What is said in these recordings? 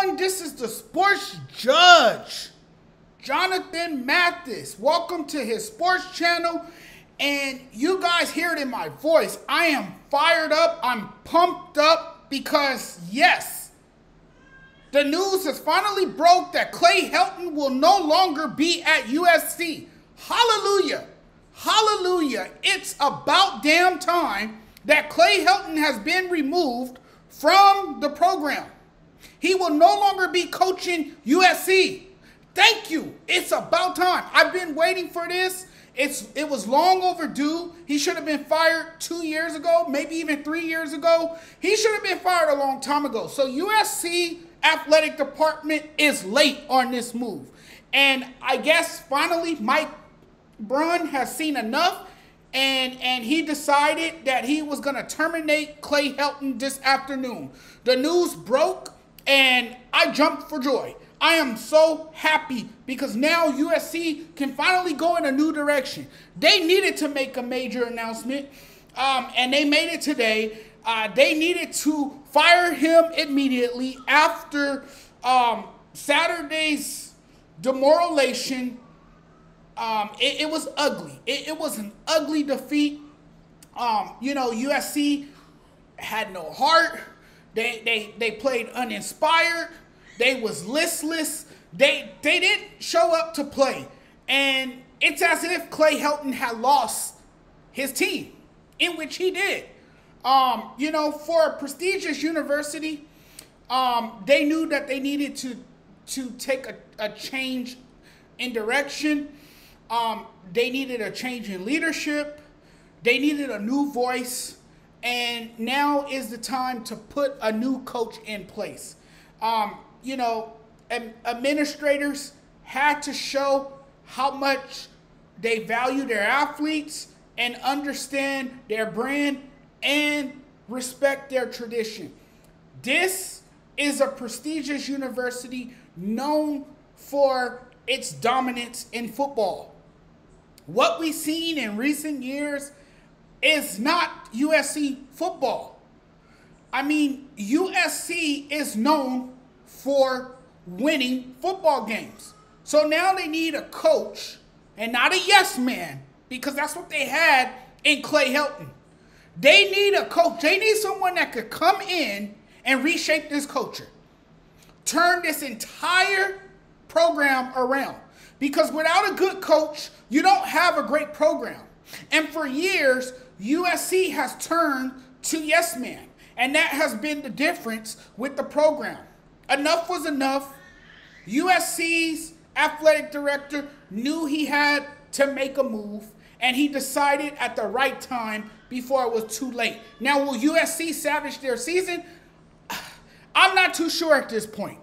everyone. This is the Sports Judge, Jonathan Mathis. Welcome to his sports channel. And you guys hear it in my voice. I am fired up. I'm pumped up because, yes, the news has finally broke that Clay Helton will no longer be at USC. Hallelujah. Hallelujah. It's about damn time that Clay Helton has been removed from the program. He will no longer be coaching USC. Thank you. It's about time. I've been waiting for this. It was long overdue. He should have been fired 2 years ago, maybe even 3 years ago. He should have been fired a long time ago. So USC athletic department is late on this move. And I guess finally Mike Brunn has seen enough, and he decided that he was going to terminate Clay Helton this afternoon. The news broke, and I jumped for joy. I am so happy because now USC can finally go in a new direction. They needed to make a major announcement, and they made it today. They needed to fire him immediately after Saturday's demoralization. It was ugly. It was an ugly defeat. USC had no heart. They played uninspired. They was listless. They didn't show up to play. And it's as if Clay Helton had lost his team, in which he did. For a prestigious university, they knew that they needed to take a change in direction. They needed a change in leadership. They needed a new voice. And now is the time to put a new coach in place. Administrators had to show how much they value their athletes and understand their brand and respect their tradition. This is a prestigious university known for its dominance in football. What we've seen in recent years is not USC football. I mean, USC is known for winning football games. So now they need a coach and not a yes man, because that's what they had in Clay Helton. They need a coach. They need someone that could come in and reshape this culture. Turn this entire program around. Because without a good coach, you don't have a great program. And for years, USC has turned to yes man. And that has been the difference with the program. Enough was enough. USC's athletic director knew he had to make a move, and he decided at the right time before it was too late. Now, will USC salvage their season? I'm not too sure at this point.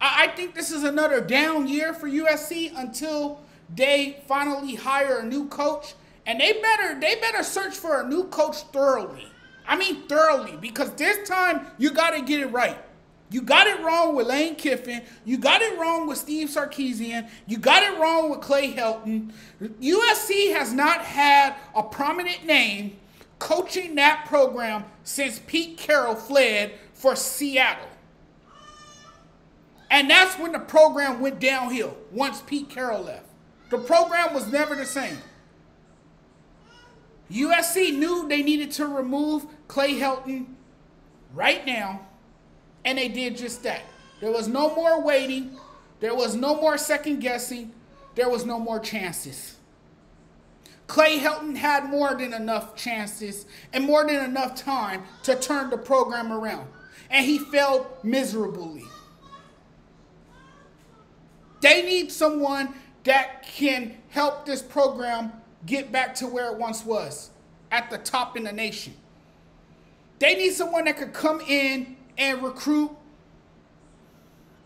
I think this is another down year for USC until they finally hire a new coach. And they better search for a new coach thoroughly. I mean thoroughly, because this time you got to get it right. You got it wrong with Lane Kiffin. You got it wrong with Steve Sarkisian. You got it wrong with Clay Helton. USC has not had a prominent name coaching that program since Pete Carroll fled for Seattle. And that's when the program went downhill, once Pete Carroll left. The program was never the same. USC knew they needed to remove Clay Helton right now, and they did just that. There was no more waiting. There was no more second guessing. There was no more chances. Clay Helton had more than enough chances and more than enough time to turn the program around, and he failed miserably. They need someone that can help this program get back to where it once was, at the top in the nation. They need someone that could come in and recruit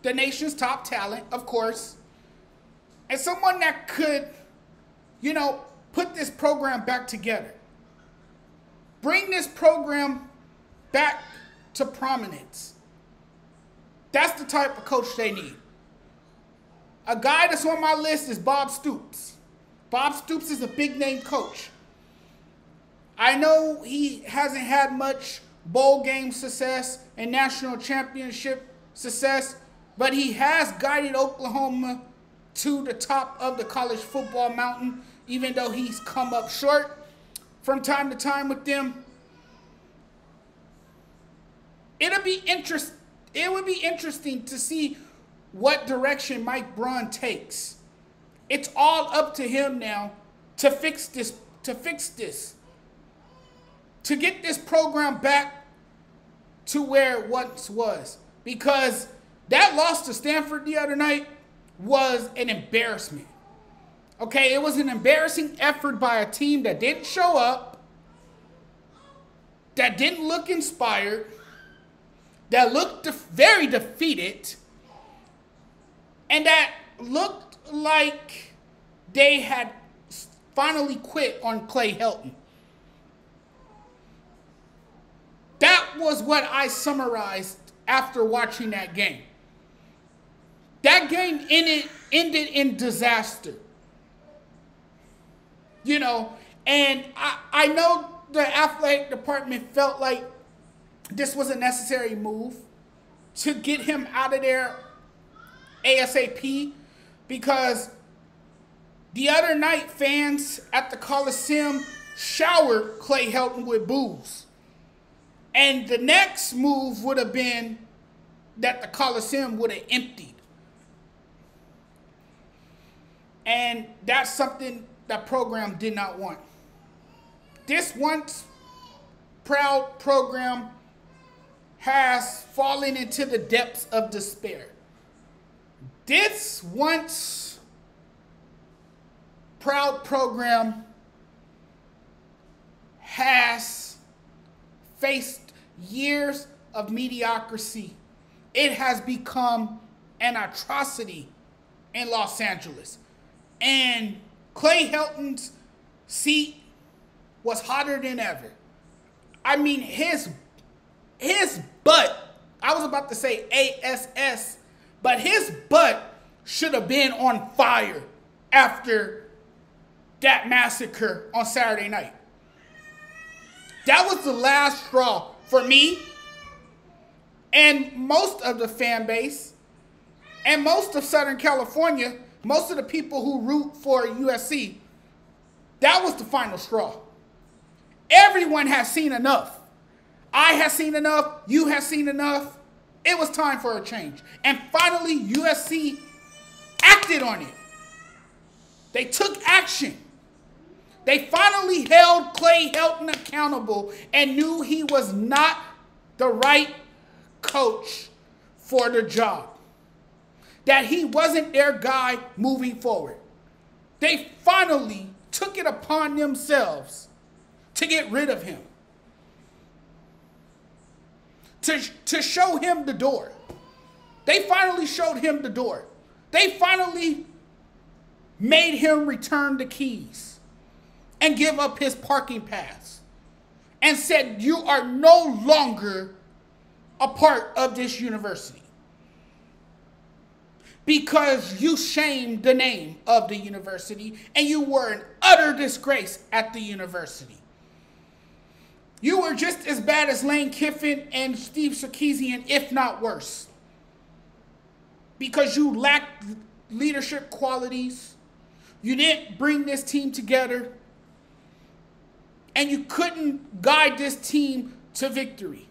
the nation's top talent, of course, and someone that could, put this program back together. Bring this program back to prominence. That's the type of coach they need. A guy that's on my list is Bob Stoops. Bob Stoops is a big-name coach. I know he hasn't had much bowl game success and national championship success, but he has guided Oklahoma to the top of the college football mountain, even though he's come up short from time to time with them. It would be interesting to see what direction Mike Braun takes. It's all up to him now to fix this, to get this program back to where it once was. Because that loss to Stanford the other night was an embarrassment. Okay, it was an embarrassing effort by a team that didn't show up, that didn't look inspired, that looked very defeated, and that looked like they had finally quit on Clay Helton. That was what I summarized after watching that game. That game ended in disaster. You know, and I know the athletic department felt like this was a necessary move to get him out of there ASAP, because the other night fans at the Coliseum showered Clay Helton with boos. And the next move would have been that the Coliseum would have emptied. And that's something that program did not want. This once proud program has fallen into the depths of despair. This once proud program has faced years of mediocrity. It has become an atrocity in Los Angeles. And Clay Helton's seat was hotter than ever. I mean, his butt, I was about to say ASS, but his butt should have been on fire after that massacre on Saturday night. That was the last straw for me and most of the fan base and most of Southern California, most of the people who root for USC. That was the final straw. Everyone has seen enough. I have seen enough. You have seen enough. It was time for a change. And finally, USC acted on it. They took action. They finally held Clay Helton accountable and knew he was not the right coach for the job. That he wasn't their guy moving forward. They finally took it upon themselves to get rid of him. To show him the door. They finally showed him the door. They finally made him return the keys and give up his parking pass and said, you are no longer a part of this university because you shamed the name of the university and you were an utter disgrace at the university. You were just as bad as Lane Kiffin and Steve Sarkisian, if not worse, because you lacked leadership qualities. You didn't bring this team together, and you couldn't guide this team to victory.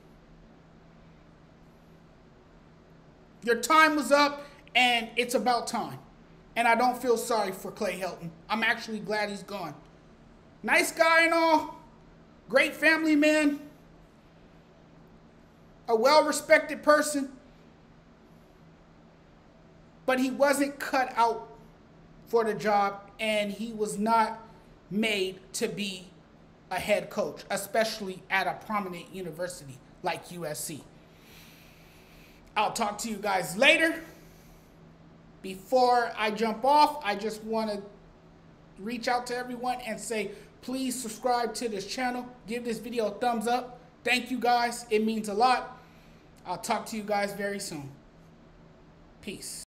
Your time was up, and it's about time. And I don't feel sorry for Clay Helton. I'm actually glad he's gone. Nice guy and all. Great family man. A well-respected person. But he wasn't cut out for the job, and he was not made to be a head coach, especially at a prominent university like USC. I'll talk to you guys later. Before I jump off, I just want to reach out to everyone and say, please subscribe to this channel. Give this video a thumbs up. Thank you guys. It means a lot. I'll talk to you guys very soon. Peace.